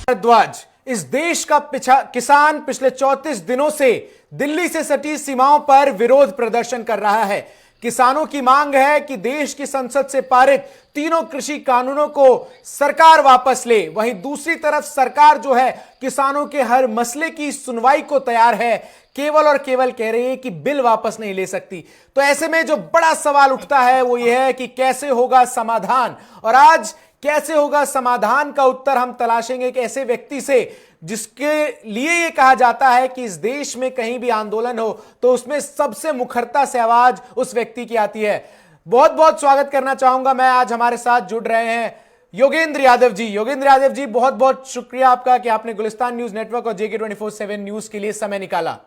भारद्वाज, इस देश का किसान पिछले 34 दिनों से दिल्ली से सटी सीमाओं पर विरोध प्रदर्शन कर रहा है। किसानों की मांग है कि देश की संसद से पारित तीनों कृषि कानूनों को सरकार वापस ले। वहीं दूसरी तरफ सरकार जो है किसानों के हर मसले की सुनवाई को तैयार है, केवल और केवल कह रही है कि बिल वापस नहीं ले सकती। तो ऐसे में जो बड़ा सवाल उठता है वो यह है कि कैसे होगा समाधान, और आज कैसे होगा समाधान का उत्तर हम तलाशेंगे एक ऐसे व्यक्ति से जिसके लिए यह कहा जाता है कि इस देश में कहीं भी आंदोलन हो तो उसमें सबसे मुखरता से आवाज उस व्यक्ति की आती है। बहुत बहुत स्वागत करना चाहूंगा मैं, आज हमारे साथ जुड़ रहे हैं योगेंद्र यादव जी। योगेंद्र यादव जी, बहुत बहुत शुक्रिया आपका कि आपने गुलिस्तान न्यूज नेटवर्क और JK 24/7 न्यूज के लिए समय निकाला।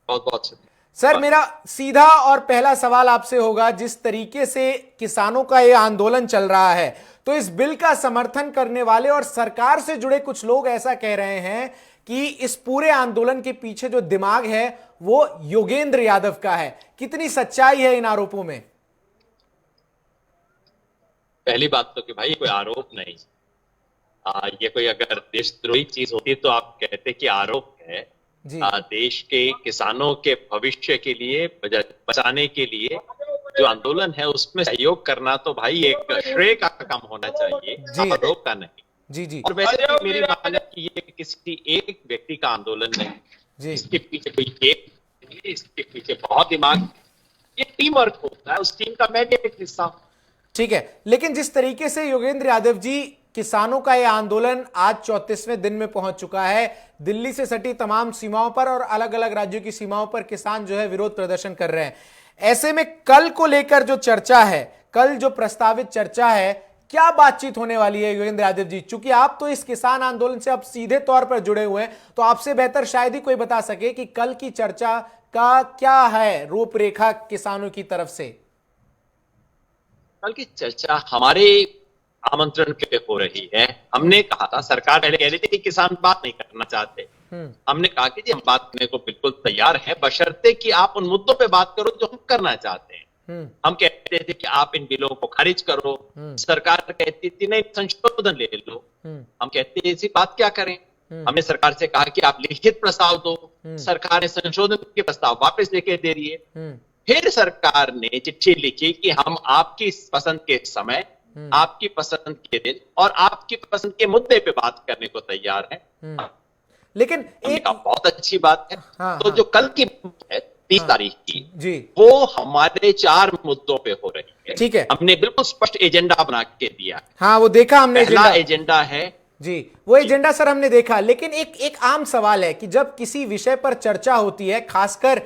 बहुत बहुत शुक्रिया सर, मेरा सीधा और पहला सवाल आपसे होगा, जिस तरीके से किसानों का यह आंदोलन चल रहा है तो इस बिल का समर्थन करने वाले और सरकार से जुड़े कुछ लोग ऐसा कह रहे हैं कि इस पूरे आंदोलन के पीछे जो दिमाग है वो योगेंद्र यादव का है। कितनी सच्चाई है इन आरोपों में? पहली बात तो कि भाई कोई आरोप नहीं, ये कोई अगर देशद्रोही चीज होती तो आप कहते कि आरोप है। देश के किसानों के भविष्य के लिए, बचाने के लिए जो आंदोलन है उसमें सहयोग करना तो भाई एक श्रेय का काम होना चाहिए, आरोप का नहीं। जी जी। और वैसे भी मेरी मान्यता कि ये किसी एक व्यक्ति का आंदोलन नहीं, इसके पीछे कोई एक, इसके पीछे बहुत दिमाग, ये टीम वर्क होता है, उस टीम का मैं भी एक हिस्सा हूं। ठीक है, लेकिन जिस तरीके से योगेंद्र यादव जी किसानों का यह आंदोलन आज 34वें दिन में पहुंच चुका है, दिल्ली से सटी तमाम सीमाओं पर और अलग अलग राज्यों की सीमाओं पर किसान जो है विरोध प्रदर्शन कर रहे हैं। ऐसे में कल को लेकर जो चर्चा है, कल जो प्रस्तावित चर्चा है, क्या बातचीत होने वाली है योगेंद्र यादव जी? चूंकि आप तो इस किसान आंदोलन से अब सीधे तौर पर जुड़े हुए हैं, तो आपसे बेहतर शायद ही कोई बता सके कि कल की चर्चा का क्या है रूपरेखा किसानों की तरफ से। कल की चर्चा हमारे आमंत्रण पे हो रही है। हमने कहा था, सरकार पहले कह रही थी कि किसान बात नहीं करना चाहते, हमने कहा कि जी हम बात करने को बिल्कुल तैयार है, बशर्ते कि आप उन मुद्दों पे बात करो जो हम करना चाहते हैं। हम कहते थे कि आप इन बिलों को खारिज करो, सरकार कहती थी नहीं संशोधन ले लो। हम कहते हैं ऐसी बात क्या करें। हमने सरकार से कहा कि आप लिखित प्रस्ताव दो, सरकार ने संशोधन के प्रस्ताव वापस लेके दे दिए। फिर सरकार ने चिट्ठी लिखी कि हम आपकी पसंद के समय, आपकी पसंद के दिन और आपकी पसंद के मुद्दे पे बात करने को तैयार है। लेकिन एक बहुत अच्छी बात है। तो जो कल की है 30 तारीख की जी, वो हमारे 4 मुद्दों पे हो रही है। ठीक है, हमने बिल्कुल स्पष्ट एजेंडा बना के दिया। हाँ, वो देखा हमने। पहला एजेंडा है जी, वो एजेंडा सर हमने देखा। लेकिन एक आम सवाल है कि जब किसी विषय पर चर्चा होती है, खासकर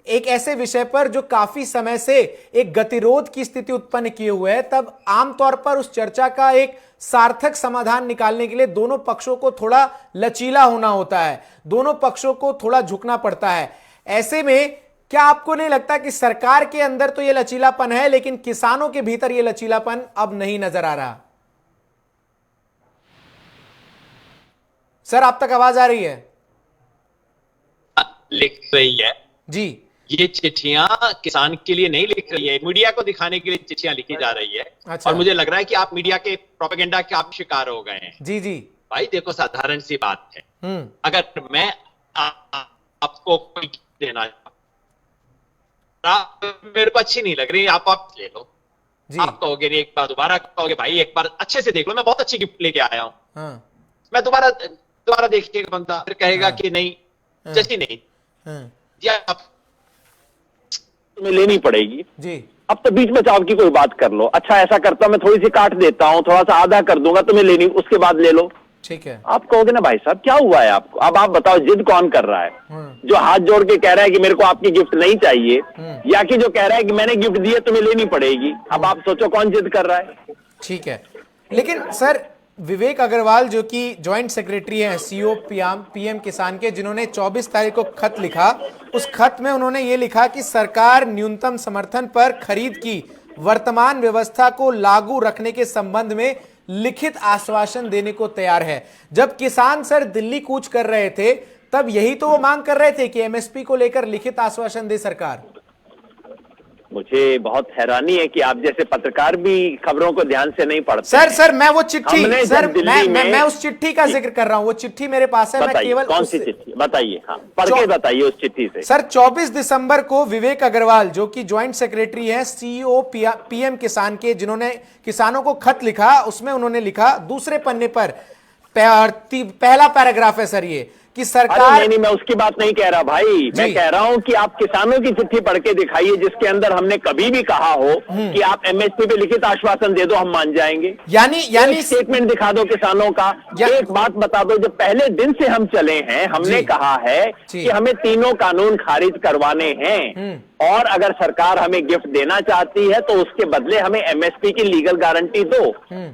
एक ऐसे विषय पर जो काफी समय से एक गतिरोध की स्थिति उत्पन्न किए हुए है, तब आमतौर पर उस चर्चा का एक सार्थक समाधान निकालने के लिए दोनों पक्षों को थोड़ा लचीला होना होता है, दोनों पक्षों को थोड़ा झुकना पड़ता है। ऐसे में क्या आपको नहीं लगता कि सरकार के अंदर तो यह लचीलापन है, लेकिन किसानों के भीतर यह लचीलापन अब नहीं नजर आ रहा? सर, आप तक आवाज आ रही है? लिख रही है जी। ये चिट्ठियां किसान के लिए नहीं लिख रही है, मीडिया को दिखाने के लिए चिट्ठियां लिखी जा रही है। अच्छा। और मुझे लग रहा है कि आप मीडिया के प्रोपेगेंडा के आप शिकार हो गए हैं। जी जी। भाई देखो, साधारण सी बात है, अगर मैं आपको कोई देना, मेरे को अच्छी नहीं लग रही, आप ले लो जी। आप कहोगे एक बार, दोबारा कहोगे भाई एक बार अच्छे से देख लो, मैं बहुत अच्छी गिफ्ट लेके आया हूं। मैं दोबारा देखिएगा, बंदा फिर कहेगा कि नहीं जैसी नहीं जी, आप तुम्हें लेनी पड़ेगी जी। अब तो बीच बचाव की कोई बात कर लो। अच्छा ऐसा करता हूं, मैं थोड़ी सी काट देता हूं, थोड़ा सा आधा कर दूंगा, तुम्हें लेनी उसके बाद ले लो। ठीक है। आप कहोगे ना भाई साहब क्या हुआ है आपको? अब आप बताओ जिद कौन कर रहा है? जो हाथ जोड़ के कह रहा है कि मेरे को आपकी गिफ्ट नहीं चाहिए, या कि जो कह रहा है कि मैंने गिफ्ट दी है तुम्हें लेनी पड़ेगी? अब आप सोचो कौन जिद कर रहा है। ठीक है, लेकिन सर विवेक अग्रवाल जो कि ज्वाइंट सेक्रेटरी हैं सीओ पीएम किसान के, जिन्होंने 24 तारीख को खत लिखा, उस खत में उन्होंने ये लिखा कि सरकार न्यूनतम समर्थन पर खरीद की वर्तमान व्यवस्था को लागू रखने के संबंध में लिखित आश्वासन देने को तैयार है। जब किसान सर दिल्ली कूच कर रहे थे तब यही तो वो मांग कर रहे थे कि एमएसपी को लेकर लिखित आश्वासन दे सरकार। मुझे बहुत हैरानी है कि आप जैसे पत्रकार भी खबरों को ध्यान से नहीं पढ़ते सर मैं वो चिट्ठी, हमने सर जब दिल्ली में मैं उस चिट्ठी का जिक्र कर रहा हूं, वो चिट्ठी मेरे पास है। मैं केवल कौन सी चिट्ठी बताइए, हाँ पढ़ के बताइए उस चिट्ठी से। सर 24 दिसंबर को विवेक अग्रवाल जो कि ज्वाइंट सेक्रेटरी हैं सीईओ पीएम किसान के, जिन्होंने किसानों को खत लिखा, उसमें उन्होंने लिखा दूसरे पन्ने पर पहला पैराग्राफ है सर ये कि सरकार, नहीं मैं उसकी बात नहीं कह रहा भाई, मैं कह रहा हूं कि आप किसानों की चिट्ठी पढ़ के दिखाइए जिसके अंदर हमने कभी भी कहा हो कि आप एमएसपी पे लिखित आश्वासन दे दो, हम मान जाएंगे। यानी स्टेटमेंट दिखा दो किसानों का। एक बात बता दो, जब पहले दिन से हम चले हैं हमने कहा है कि हमें तीनों कानून खारिज करवाने हैं, और अगर सरकार हमें गिफ्ट देना चाहती है तो उसके बदले हमें एमएसपी की लीगल गारंटी दो।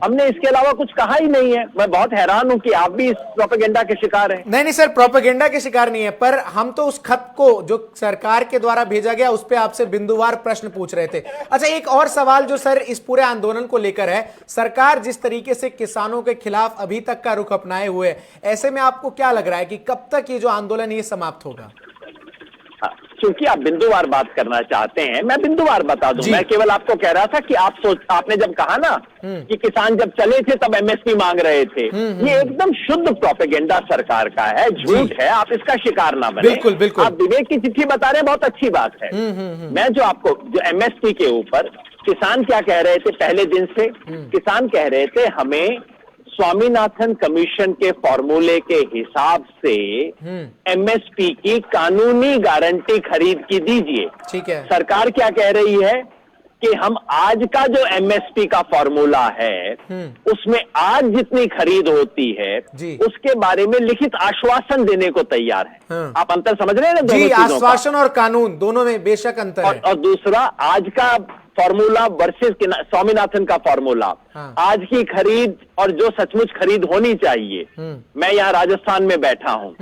हमने इसके अलावा कुछ कहा ही नहीं है। मैं बहुत हैरान हूं कि आप भी इस प्रोपेगेंडा के शिकार हैं। नहीं सर, प्रोपेगेंडा के शिकार नहीं है, पर हम तो उस खत को जो सरकार के द्वारा भेजा गया उस पे आपसे बिंदुवार प्रश्न पूछ रहे थे। अच्छा, एक और सवाल जो सर इस पूरे आंदोलन को लेकर है, सरकार जिस तरीके से किसानों के खिलाफ अभी तक का रुख अपनाए हुए है, ऐसे में आपको क्या लग रहा है कि कब तक ये जो आंदोलन ये समाप्त होगा? क्योंकि आप बिंदुवार बात करना चाहते हैं, मैं बिंदुवार बता दूं। मैं केवल आपको कह रहा था कि आपने जब कहा ना कि किसान जब चले थे तब एमएसपी मांग रहे थे, ये एकदम शुद्ध प्रोपेगेंडा सरकार का है, झूठ है, आप इसका शिकार ना बने। बिल्कुल बिल्कुल। आप विवेक की चिट्ठी बता रहे हैं, बहुत अच्छी बात है। मैं जो आपको जो एमएसपी के ऊपर किसान क्या कह रहे थे पहले दिन से, किसान कह रहे थे हमें स्वामीनाथन कमीशन के फॉर्मूले के हिसाब से एमएसपी की कानूनी गारंटी खरीद की दीजिए। ठीक है। सरकार क्या कह रही है कि हम आज का जो एमएसपी का फॉर्मूला है उसमें आज जितनी खरीद होती है उसके बारे में लिखित आश्वासन देने को तैयार है। आप अंतर समझ रहे हैं ना दोनों चीजों का? आश्वासन और कानून दोनों में बेशक अंतर है। और दूसरा आज का फॉर्मूला वर्सेस स्वामीनाथन का फॉर्मूला। आज की खरीद और जो सचमुच खरीद होनी चाहिए। मैं यहाँ राजस्थान में बैठा हूँ,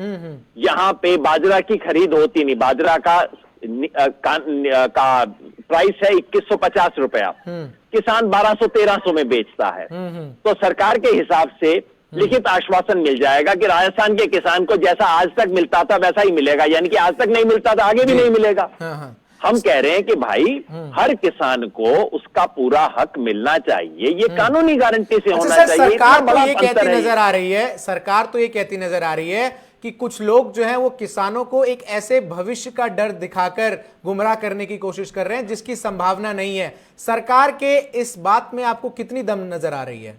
यहाँ पे बाजरा की खरीद होती नहीं। बाजरा का प्राइस है 2150 रुपया, किसान 1200-1300 में बेचता है। तो सरकार के हिसाब से लिखित आश्वासन मिल जाएगा कि राजस्थान के किसान को जैसा आज तक मिलता था वैसा ही मिलेगा, यानी कि आज तक नहीं मिलता था आगे भी नहीं मिलेगा। हम कह रहे हैं कि भाई हर किसान को उसका पूरा हक मिलना चाहिए, ये कानूनी गारंटी से होना चाहिए। सरकार तो ये कहती नजर आ रही है, सरकार तो ये कहती नजर आ रही है कि कुछ लोग जो हैं वो किसानों को एक ऐसे भविष्य का डर दिखाकर गुमराह करने की कोशिश कर रहे हैं जिसकी संभावना नहीं है। सरकार के इस बात में आपको कितनी दम नजर आ रही है?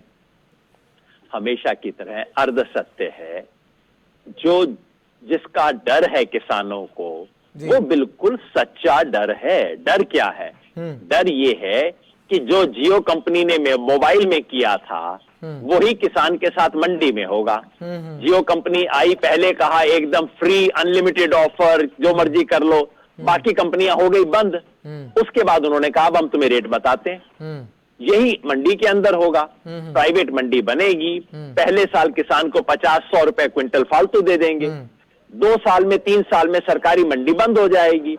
हमेशा की तरह अर्ध सत्य है। जो जिसका डर है किसानों को वो बिल्कुल सच्चा डर है। डर क्या है? डर ये है कि जो जियो कंपनी ने मोबाइल में किया था वही किसान के साथ मंडी में होगा। जियो कंपनी आई, पहले कहा एकदम फ्री अनलिमिटेड ऑफर, जो मर्जी कर लो, बाकी कंपनियां हो गई बंद। उसके बाद उन्होंने कहा अब हम तुम्हें रेट बताते हैं। यही मंडी के अंदर होगा, प्राइवेट मंडी बनेगी। पहले साल किसान को 50-100 रुपए क्विंटल फालतू दे देंगे, 2 साल में 3 साल में सरकारी मंडी बंद हो जाएगी।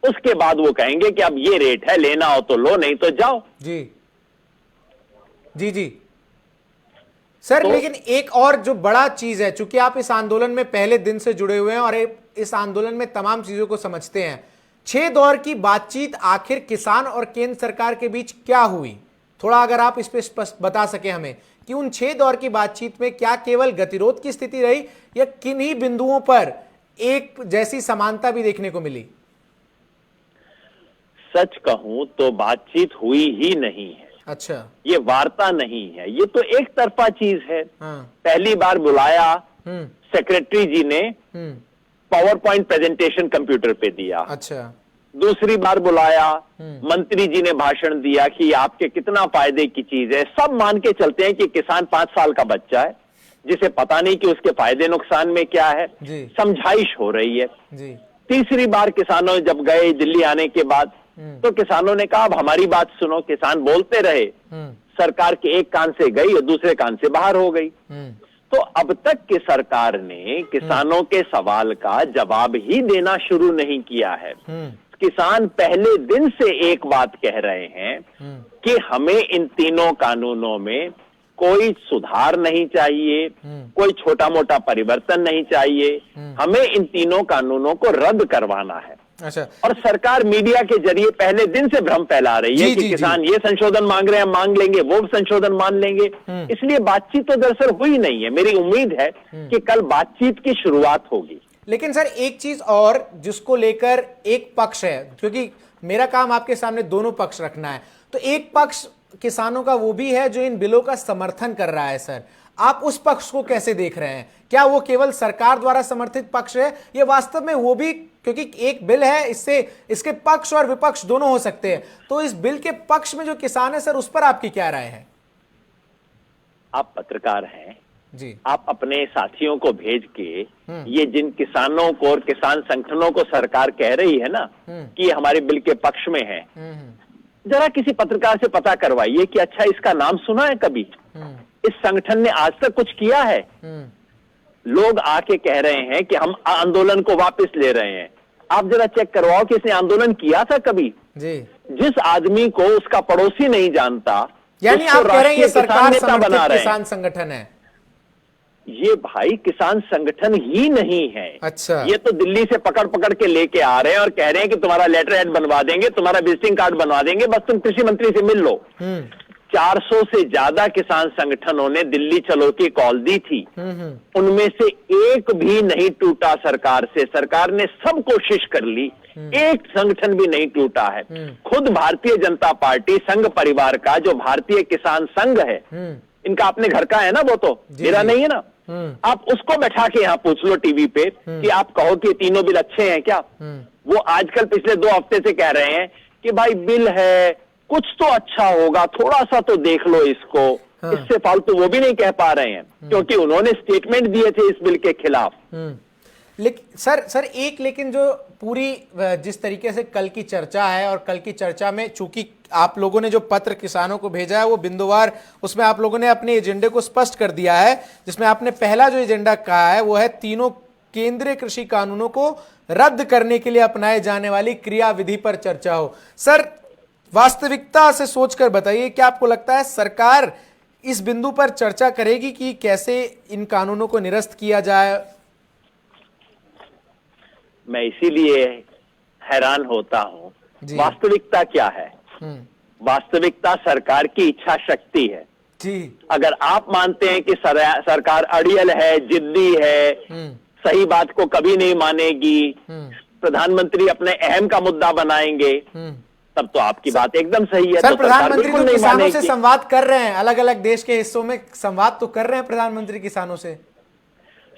उसके बाद वो कहेंगे कि अब ये रेट है, लेना हो तो लो, नहीं तो जाओ। जी जी जी सर, तो लेकिन एक और जो बड़ा चीज है, चूंकि आप इस आंदोलन में पहले दिन से जुड़े हुए हैं और इस आंदोलन में तमाम चीजों को समझते हैं, 6 दौर की बातचीत आखिर किसान और केंद्र सरकार के बीच क्या हुई, थोड़ा अगर आप इस पे स्पष्ट बता सके हमें कि उन 6 दौर की बातचीत में क्या केवल गतिरोध की स्थिति रही या किन्हीं बिंदुओं पर एक जैसी समानता भी देखने को मिली? सच कहूं तो बातचीत हुई ही नहीं है। अच्छा, ये वार्ता नहीं है, ये तो एक तरफा चीज है। पहली बार बुलाया, सेक्रेटरी जी ने पावर पॉइंट प्रेजेंटेशन कंप्यूटर पे दिया। अच्छा, दूसरी बार बुलाया, मंत्री जी ने भाषण दिया कि आपके कितना फायदे की चीज है। सब मान के चलते हैं कि किसान 5 साल का बच्चा है जिसे पता नहीं कि उसके फायदे नुकसान में क्या है। समझाइश हो रही है। तीसरी बार किसानों जब गए दिल्ली आने के बाद तो किसानों ने कहा अब हमारी बात सुनो। किसान बोलते रहे, सरकार के एक कान से गई और दूसरे कान से बाहर हो गई। तो अब तक की सरकार ने किसानों के सवाल का जवाब ही देना शुरू नहीं किया है। किसान पहले दिन से एक बात कह रहे हैं कि हमें इन तीनों कानूनों में कोई सुधार नहीं चाहिए, कोई छोटा मोटा परिवर्तन नहीं चाहिए, हमें इन तीनों कानूनों को रद्द करवाना है। अच्छा। और सरकार मीडिया के जरिए पहले दिन से भ्रम फैला रही है कि किसान ये संशोधन मांग रहे हैं, मांग लेंगे, वो संशोधन मान लेंगे। इसलिए बातचीत तो दरअसल हुई नहीं है। मेरी उम्मीद है कि कल बातचीत की शुरुआत होगी। लेकिन सर एक चीज और जिसको लेकर एक पक्ष है, क्योंकि मेरा काम आपके सामने दोनों पक्ष रखना है, तो एक पक्ष किसानों का वो भी है जो इन बिलों का समर्थन कर रहा है। सर आप उस पक्ष को कैसे देख रहे हैं? क्या वो केवल सरकार द्वारा समर्थित पक्ष है, ये वास्तव में वो भी, क्योंकि एक बिल है, इससे इसके पक्ष और विपक्ष दोनों हो सकते हैं, तो इस बिल के पक्ष में जो किसान है सर, उस पर आपकी क्या राय है? आप पत्रकार हैं जी, आप अपने साथियों को भेज के ये जिन किसानों को और किसान संगठनों को सरकार कह रही है ना कि हमारे बिल के पक्ष में है, जरा किसी पत्रकार से पता करवाइए कि अच्छा इसका नाम सुना है कभी, इस संगठन ने आज तक कुछ किया है? लोग आके कह रहे हैं कि हम आंदोलन को वापस ले रहे हैं। आप जरा चेक करवाओ कि इसने आंदोलन किया था कभी? जी। जिस आदमी को उसका पड़ोसी नहीं जानता, यानी आप कह रहे हैं ये सरकार समर्थित किसान संगठन है? ये भाई किसान संगठन ही नहीं है। अच्छा। ये तो दिल्ली से पकड़ पकड़ के लेके आ रहे हैं और कह रहे हैं कि तुम्हारा लेटर हेड बनवा देंगे, तुम्हारा विजिटिंग कार्ड बनवा देंगे, बस तुम कृषि मंत्री से मिल लो। 400 से ज्यादा किसान संगठनों ने दिल्ली चलो की कॉल दी थी, उनमें से एक भी नहीं टूटा सरकार से। सरकार ने सब कोशिश कर ली, एक संगठन भी नहीं टूटा है। खुद भारतीय जनता पार्टी संघ परिवार का जो भारतीय किसान संघ है, इनका अपने घर का है ना, वो तो मेरा नहीं है ना। आप उसको बैठा के यहाँ पूछ लो टीवी पे कि आप कहो कि तीनों बिल अच्छे हैं क्या? वो आजकल पिछले 2 हफ्ते से कह रहे हैं कि भाई बिल है, कुछ तो अच्छा होगा, थोड़ा सा तो देख लो इसको। इससे फालतू वो भी नहीं कह पा रहे हैं क्योंकि उन्होंने स्टेटमेंट दिए थे इस बिल के खिलाफ। लेकिन लेकिन जो पूरी जिस तरीके से कल की चर्चा है, और कल की चर्चा में चूंकि आप लोगों ने जो पत्र किसानों को भेजा है वो बिंदुवार, उसमें आप लोगों ने अपने एजेंडे को स्पष्ट कर दिया है, जिसमें आपने पहला जो एजेंडा कहा है वो है तीनों केंद्रीय कृषि कानूनों को रद्द करने के लिए अपनाए जाने वाली क्रियाविधि पर चर्चा हो। सर वास्तविकता से सोचकर बताइए, क्या आपको लगता है सरकार इस बिंदु पर चर्चा करेगी कि कैसे इन कानूनों को निरस्त किया जाए? मैं इसीलिए हैरान होता हूं। वास्तविकता क्या है? वास्तविकता सरकार की इच्छा शक्ति है जी। अगर आप मानते हैं कि सरकार अड़ियल है, जिद्दी है, सही बात को कभी नहीं मानेगी, प्रधानमंत्री अपने अहम का मुद्दा बनाएंगे, तब तो आपकी बात एकदम सही है। सर तो प्रधानमंत्री तो किसानों से संवाद कर रहे हैं, अलग अलग देश के हिस्सों में संवाद तो कर रहे हैं प्रधानमंत्री किसानों से।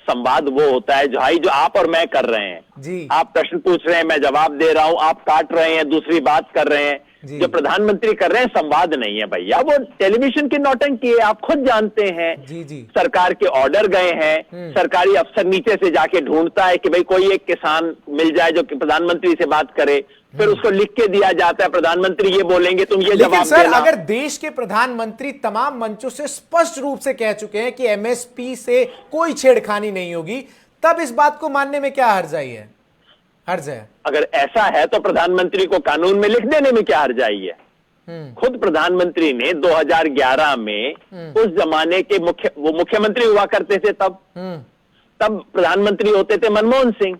संवाद वो होता है जो आप और मैं कर रहे हैं जी। आप प्रश्न पूछ रहे हैं, मैं जवाब दे रहा हूं, आप काट रहे हैं, दूसरी बात कर रहे हैं। जो प्रधानमंत्री कर रहे हैं संवाद नहीं है भैया, वो टेलीविजन की नौटंकी है, आप खुद जानते हैं। जी। सरकार के ऑर्डर गए हैं, सरकारी अफसर नीचे से जाके ढूंढता है कि भाई कोई एक किसान मिल जाए जो कि प्रधानमंत्री से बात करे, फिर उसको लिख के दिया जाता है, प्रधानमंत्री ये बोलेंगे तुम ये जवाब सर देना। अगर देश के प्रधानमंत्री तमाम मंचों से स्पष्ट रूप से कह चुके हैं कि एमएसपी से कोई छेड़खानी नहीं होगी, तब इस बात को मानने में क्या हर्जाई है? अगर ऐसा है तो प्रधानमंत्री को कानून में लिख देने में क्या हर्जाई है? खुद प्रधानमंत्री ने 2011 में उस जमाने के वो मुख्यमंत्री हुआ करते थे, तब प्रधानमंत्री होते थे मनमोहन सिंह।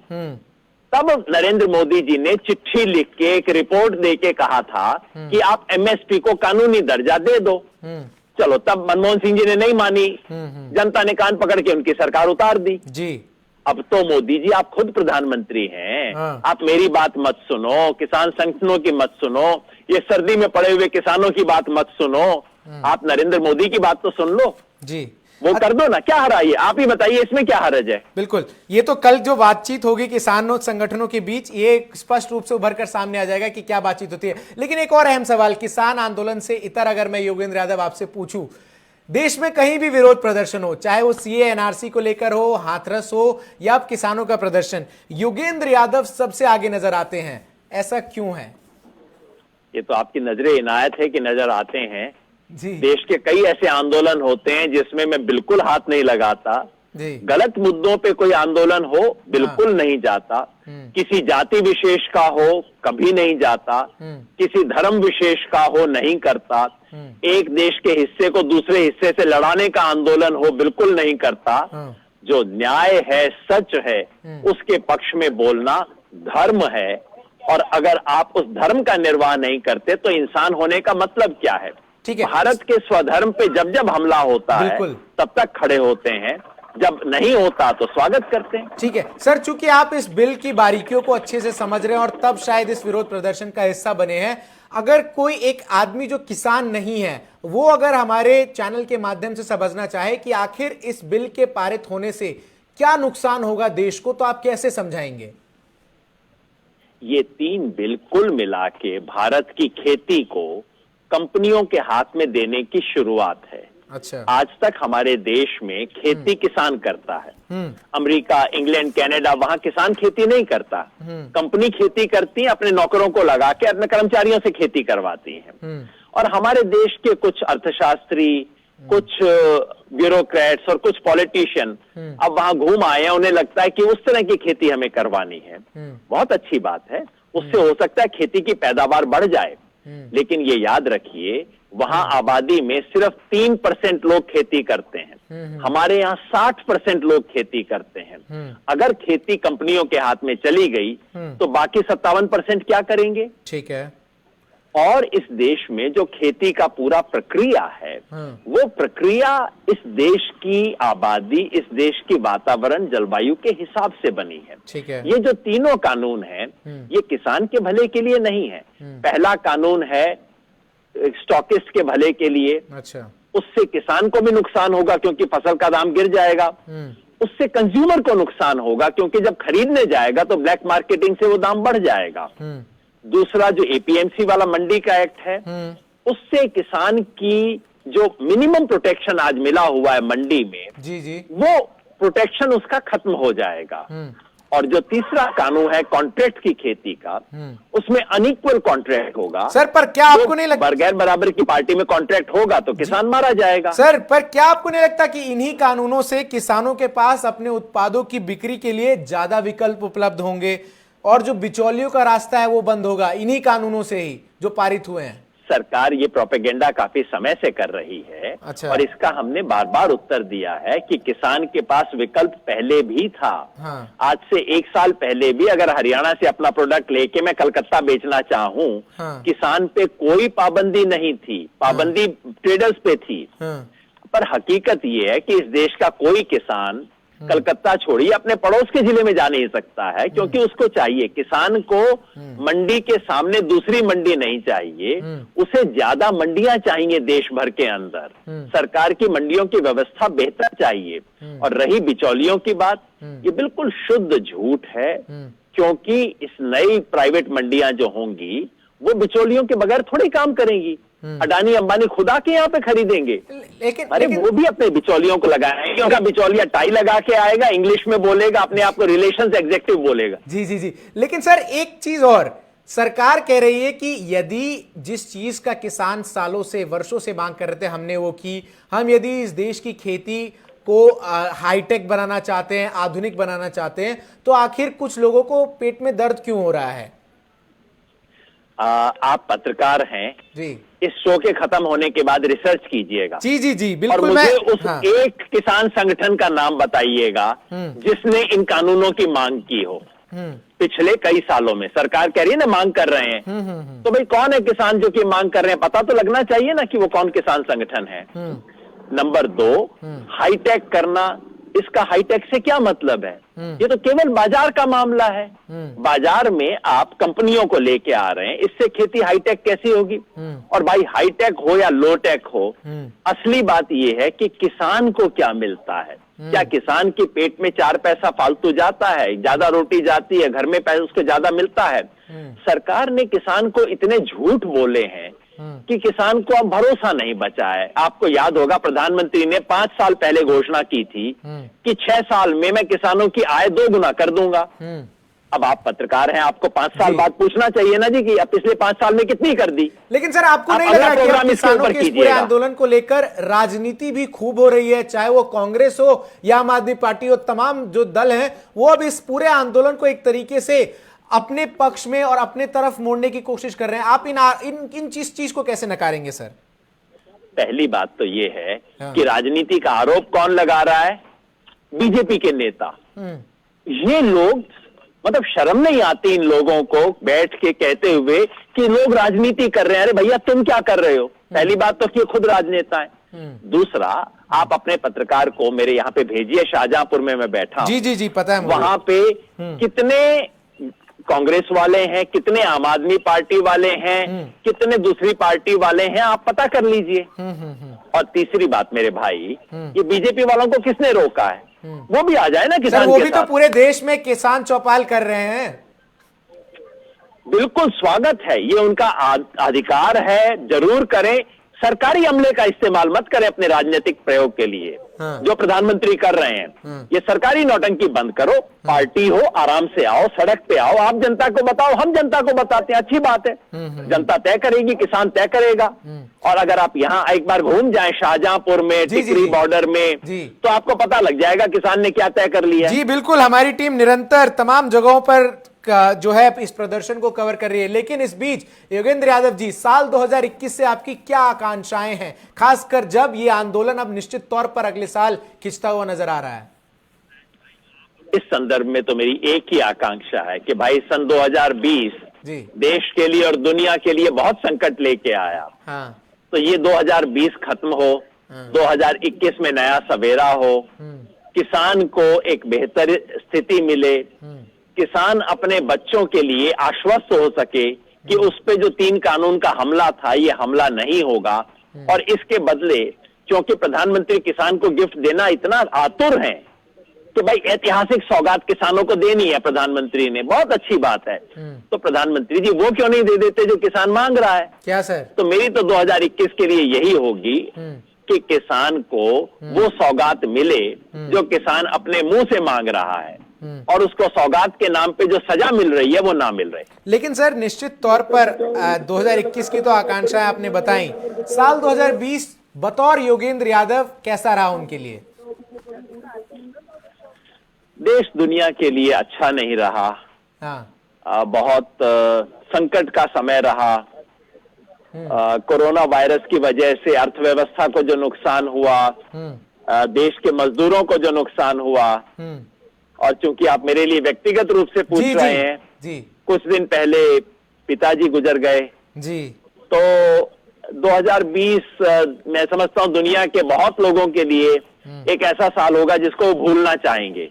तब नरेंद्र मोदी जी ने चिट्ठी लिख के एक रिपोर्ट दे के कहा था कि आप एमएसपी को कानूनी दर्जा दे दो। चलो, तब मनमोहन सिंह जी ने नहीं मानी, जनता ने कान पकड़ के उनकी सरकार उतार दी जी। अब तो मोदी जी आप खुद प्रधानमंत्री हैं, आप मेरी बात मत सुनो, किसान संगठनों की मत सुनो, ये सर्दी में पड़े हुए किसानों की बात मत सुनो, आप नरेंद्र मोदी की बात तो सुन लो जी। वो कर दो ना, क्या हराइए? आप ही बताइए इसमें क्या हरज है? बिल्कुल, ये तो कल जो बातचीत होगी किसानों संगठनों के बीच, ये स्पष्ट रूप से उभर कर सामने आ जाएगा कि क्या बातचीत होती है। लेकिन एक और अहम सवाल, किसान आंदोलन से इतर अगर मैं योगेंद्र यादव आपसे पूछूं, देश में कहीं भी विरोध प्रदर्शन हो, चाहे वो सीए एनआरसी को लेकर हो, हाथरस हो, या अब किसानों का प्रदर्शन, योगेंद्र यादव सबसे आगे नजर आते हैं, ऐसा क्यों है? ये तो आपकी नजरे इनायत है कि नजर आते हैं जी। देश के कई ऐसे आंदोलन होते हैं जिसमें मैं बिल्कुल हाथ नहीं लगाता जी। गलत मुद्दों पे कोई आंदोलन हो बिल्कुल नहीं जाता, किसी जाति विशेष का हो कभी नहीं जाता, किसी धर्म विशेष का हो नहीं करता, एक देश के हिस्से को दूसरे हिस्से से लड़ाने का आंदोलन हो बिल्कुल नहीं करता। जो न्याय है, सच है, उसके पक्ष में बोलना धर्म है, और अगर आप उस धर्म का निर्वाह नहीं करते तो इंसान होने का मतलब क्या है? ठीक है। भारत के स्वधर्म पे जब जब हमला होता है बिल्कुल। तब तक खड़े होते हैं, जब नहीं होता तो स्वागत करते हैं। ठीक है सर, चूंकि आप इस बिल की बारीकियों को अच्छे से समझ रहे हैं और तब शायद इस विरोध प्रदर्शन का हिस्सा बने हैं, अगर कोई एक आदमी जो किसान नहीं है वो अगर हमारे चैनल के माध्यम से समझना चाहे कि आखिर इस बिल के पारित होने से क्या नुकसान होगा देश को, तो आप कैसे समझाएंगे? ये 3 बिल कुल मिला के भारत की खेती को कंपनियों के हाथ में देने की शुरुआत है। अच्छा। आज तक हमारे देश में खेती किसान करता है। अमेरिका, इंग्लैंड, कनाडा, वहां किसान खेती नहीं करता, कंपनी खेती करती है, अपने नौकरों को लगा के अपने कर्मचारियों से खेती करवाती है। और हमारे देश के कुछ अर्थशास्त्री, कुछ ब्यूरोक्रेट्स और कुछ पॉलिटिशियन अब वहां घूम आए हैं, उन्हें लगता है कि उस तरह की खेती हमें करवानी है। बहुत अच्छी बात है, उससे हो सकता है खेती की पैदावार बढ़ जाए, लेकिन ये याद रखिए वहां आबादी में सिर्फ 3% लोग खेती करते हैं, हमारे यहाँ 60% लोग खेती करते हैं। अगर खेती कंपनियों के हाथ में चली गई तो बाकी 57% क्या करेंगे? ठीक है। और इस देश में जो खेती का पूरा प्रक्रिया है वो प्रक्रिया इस देश की आबादी, इस देश की वातावरण, जलवायु के हिसाब से बनी है। ठीक है। ये जो तीनों कानून हैं ये किसान के भले के लिए नहीं है। पहला कानून है स्टॉकिस्ट के भले के लिए। अच्छा। उससे किसान को भी नुकसान होगा क्योंकि फसल का दाम गिर जाएगा। उससे कंज्यूमर को नुकसान होगा क्योंकि जब खरीदने जाएगा तो ब्लैक मार्केटिंग से वो दाम बढ़ जाएगा। दूसरा जो एपीएमसी वाला मंडी का एक्ट है उससे किसान की जो मिनिमम प्रोटेक्शन आज मिला हुआ है मंडी में, जी जी, वो प्रोटेक्शन उसका खत्म हो जाएगा। और जो तीसरा कानून है कॉन्ट्रैक्ट की खेती का, उसमें अनइक्वल कॉन्ट्रैक्ट होगा। सर पर क्या आपको नहीं लगता गैर बराबर की पार्टी में कॉन्ट्रैक्ट होगा तो किसान मारा जाएगा? सर पर क्या आपको नहीं लगता कि इन्हीं कानूनों से किसानों के पास अपने उत्पादों की बिक्री के लिए ज्यादा विकल्प उपलब्ध होंगे और जो बिचौलियों का रास्ता है वो बंद होगा इन्हीं कानूनों से ही जो पारित हुए हैं? सरकार ये प्रोपेगेंडा काफी समय से कर रही है। अच्छा। और इसका हमने बार बार उत्तर दिया है कि किसान के पास विकल्प पहले भी था। हाँ। आज से 1 साल पहले भी अगर हरियाणा से अपना प्रोडक्ट लेके मैं कलकत्ता बेचना चाहूं, हाँ। किसान पे कोई पाबंदी नहीं थी, पाबंदी ट्रेडर्स पे थी। हाँ। पर हकीकत ये है कि इस देश का कोई किसान कलकत्ता छोड़िए अपने पड़ोस के जिले में जा नहीं सकता है, क्योंकि उसको चाहिए, किसान को मंडी के सामने दूसरी मंडी नहीं चाहिए, उसे ज्यादा मंडियां चाहिए देश भर के अंदर। सरकार की मंडियों की व्यवस्था बेहतर चाहिए। और रही बिचौलियों की बात, ये बिल्कुल शुद्ध झूठ है, क्योंकि इस नई प्राइवेट मंडियां जो होंगी वो बिचौलियों के बगैर थोड़ी काम करेंगी। अडानी अंबानी खुद आके यहाँ पे खरीदेंगे। लेकिन वो भी अपने बिचौलियों को लगाएंगे। उनका बिचौलिया टाई लगा के आएगा, इंग्लिश में बोलेगा, अपने आप को रिलेशंस एग्जेक्टिव बोलेगा। जी जी जी। लेकिन सर एक चीज और, सरकार कह रही है कि यदि जिस चीज का किसान सालों से, वर्षों से मांग कर रहे थे हमने वो की, हम यदि इस देश की खेती को हाईटेक बनाना चाहते हैं, आधुनिक बनाना चाहते हैं, तो आखिर कुछ लोगों को पेट में दर्द क्यों हो रहा है? आप पत्रकार हैं जी, इस शो के खत्म होने के बाद रिसर्च कीजिएगा। जी जी जी बिल्कुल। और मुझे उस हाँ। एक किसान संगठन का नाम बताइएगा जिसने इन कानूनों की मांग की हो पिछले कई सालों में। सरकार कह रही है ना मांग कर रहे हैं, तो भाई कौन है किसान जो कि मांग कर रहे हैं? पता तो लगना चाहिए ना कि वो कौन किसान संगठन है। नंबर 2, हाईटेक करना, इसका हाईटेक से क्या मतलब है? ये तो केवल बाजार का मामला है। बाजार में आप कंपनियों को लेके आ रहे हैं, इससे खेती हाईटेक कैसी होगी? और भाई हाईटेक हो या लो टेक हो, असली बात यह है कि किसान को क्या मिलता है। क्या किसान के पेट में 4 पैसा फालतू जाता है, ज्यादा रोटी जाती है, घर में पैसा उसको ज्यादा मिलता है? सरकार ने किसान को इतने झूठ बोले हैं कि किसान को अब भरोसा नहीं बचा है। आपको याद होगा प्रधानमंत्री ने 5 साल पहले घोषणा की थी कि 6 साल में मैं किसानों की आय 2 गुना कर दूंगा। अब आप पत्रकार हैं, आपको 5 साल बाद पूछना चाहिए ना जी कि अब पिछले 5 साल में कितनी कर दी। लेकिन सर आपको नहीं लग रहा कि अब किसानों के इस पूरे आंदोलन को लेकर राजनीति भी खूब हो रही है, चाहे वो कांग्रेस हो या आम आदमी पार्टी हो, तमाम जो दल हैं वो अब इस पूरे आंदोलन को एक तरीके से अपने पक्ष में और अपने तरफ मोड़ने की कोशिश कर रहे हैं? आप इन चीज को कैसे नकारेंगे सर? पहली बात तो ये है कि राजनीति का आरोप कौन लगा रहा है? बीजेपी के नेता। ये लोग मतलब शर्म नहीं आती इन लोगों को बैठ के कहते हुए कि लोग राजनीति कर रहे हैं। अरे भैया तुम क्या कर रहे हो? पहली बात तो कि खुद राजनेता है। दूसरा, आप अपने पत्रकार को मेरे यहाँ पे भेजिए, शाहजहांपुर में मैं बैठा हूं। जी जी जी, पता है मुझे। वहां पे कितने कांग्रेस वाले हैं, कितने आम आदमी पार्टी वाले हैं, कितने दूसरी पार्टी वाले हैं, आप पता कर लीजिए। और तीसरी बात मेरे भाई, ये बीजेपी वालों को किसने रोका है? वो भी आ जाए ना सर, किसान वो के भी तो साथ। पूरे देश में किसान चौपाल कर रहे हैं। बिल्कुल स्वागत है, ये उनका अधिकार है, जरूर करें। सरकारी अमले का इस्तेमाल मत करें अपने राजनीतिक प्रयोग के लिए। हाँ। जो प्रधानमंत्री कर रहे हैं, ये सरकारी नौटंकी बंद करो। पार्टी हो, आराम से आओ, सड़क पे आओ, आप जनता को बताओ, हम जनता को बताते हैं, अच्छी बात है। जनता तय करेगी, किसान तय करेगा। और अगर आप यहाँ एक बार घूम जाएं शाहजहांपुर में, जी, जी, टिकरी जी। बॉर्डर में, जी। तो आपको पता लग जाएगा किसान ने क्या तय कर लिया है। जी बिल्कुल, हमारी टीम निरंतर तमाम जगहों पर जो है इस प्रदर्शन को कवर कर रही है। लेकिन इस बीच योगेंद्र यादव जी, साल 2021 से आपकी क्या आकांक्षाएं हैं, खासकर जब ये आंदोलन अब निश्चित तौर पर अगले साल खिंचता हुआ नजर आ रहा है? इस संदर्भ में तो मेरी एक ही आकांक्षा है कि भाई सन 2020 जी। देश के लिए और दुनिया के लिए बहुत संकट लेके आया। हाँ। तो ये 2020 खत्म हो, 2021 में नया सवेरा हो, किसान को एक बेहतर स्थिति मिले, किसान अपने बच्चों के लिए आश्वस्त हो सके कि उस पे जो 3 कानून का हमला था, ये हमला नहीं होगा। और इसके बदले, क्योंकि प्रधानमंत्री किसान को गिफ्ट देना इतना आतुर हैं, तो भाई ऐतिहासिक सौगात किसानों को देनी है प्रधानमंत्री ने, बहुत अच्छी बात है। तो प्रधानमंत्री जी वो क्यों नहीं दे देते जो किसान मांग रहा है? क्या सर? तो मेरी तो 2021 के लिए यही होगी कि किसान को वो सौगात मिले जो किसान अपने मुंह से मांग रहा है, और उसको सौगात के नाम पे जो सजा मिल रही है वो ना मिल रही। लेकिन सर, निश्चित तौर पर 2021 की तो आकांक्षाएं आपने बताई, साल 2020 बतौर योगेंद्र यादव कैसा रहा उनके लिए? देश दुनिया के लिए अच्छा नहीं रहा। हाँ। बहुत संकट का समय रहा। कोरोना वायरस की वजह से अर्थव्यवस्था को जो नुकसान हुआ, देश के मजदूरों को जो नुकसान हुआ, और चूंकि आप मेरे लिए व्यक्तिगत रूप से पूछ रहे हैं, जी। कुछ दिन पहले पिताजी गुजर गए जी। तो 2020 मैं समझता हूं दुनिया के बहुत लोगों के लिए एक ऐसा साल होगा जिसको वो भूलना चाहेंगे।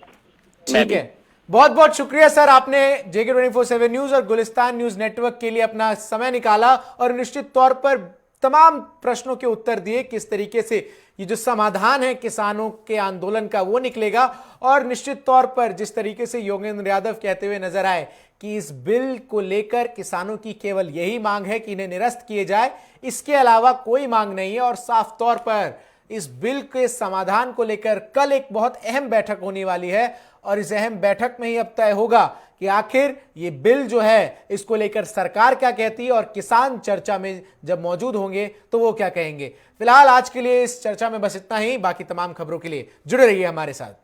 ठीक है, बहुत बहुत शुक्रिया सर, आपने JK 24/7 न्यूज और गुलिस्तान न्यूज नेटवर्क के लिए अपना समय निकाला और निश्चित तौर पर तमाम प्रश्नों के उत्तर दिए, किस तरीके से ये जो समाधान है किसानों के आंदोलन का वो निकलेगा। और निश्चित तौर पर जिस तरीके से योगेंद्र यादव कहते हुए नजर आए कि इस बिल को लेकर किसानों की केवल यही मांग है कि इन्हें निरस्त किए जाए, इसके अलावा कोई मांग नहीं है। और साफ तौर पर इस बिल के समाधान को लेकर कल एक बहुत अहम बैठक होने वाली है, और इस अहम बैठक में ही अब तय होगा कि आखिर ये बिल जो है इसको लेकर सरकार क्या कहती है, और किसान चर्चा में जब मौजूद होंगे तो वो क्या कहेंगे। फिलहाल आज के लिए इस चर्चा में बस इतना ही। बाकी तमाम खबरों के लिए जुड़े रहिए हमारे साथ।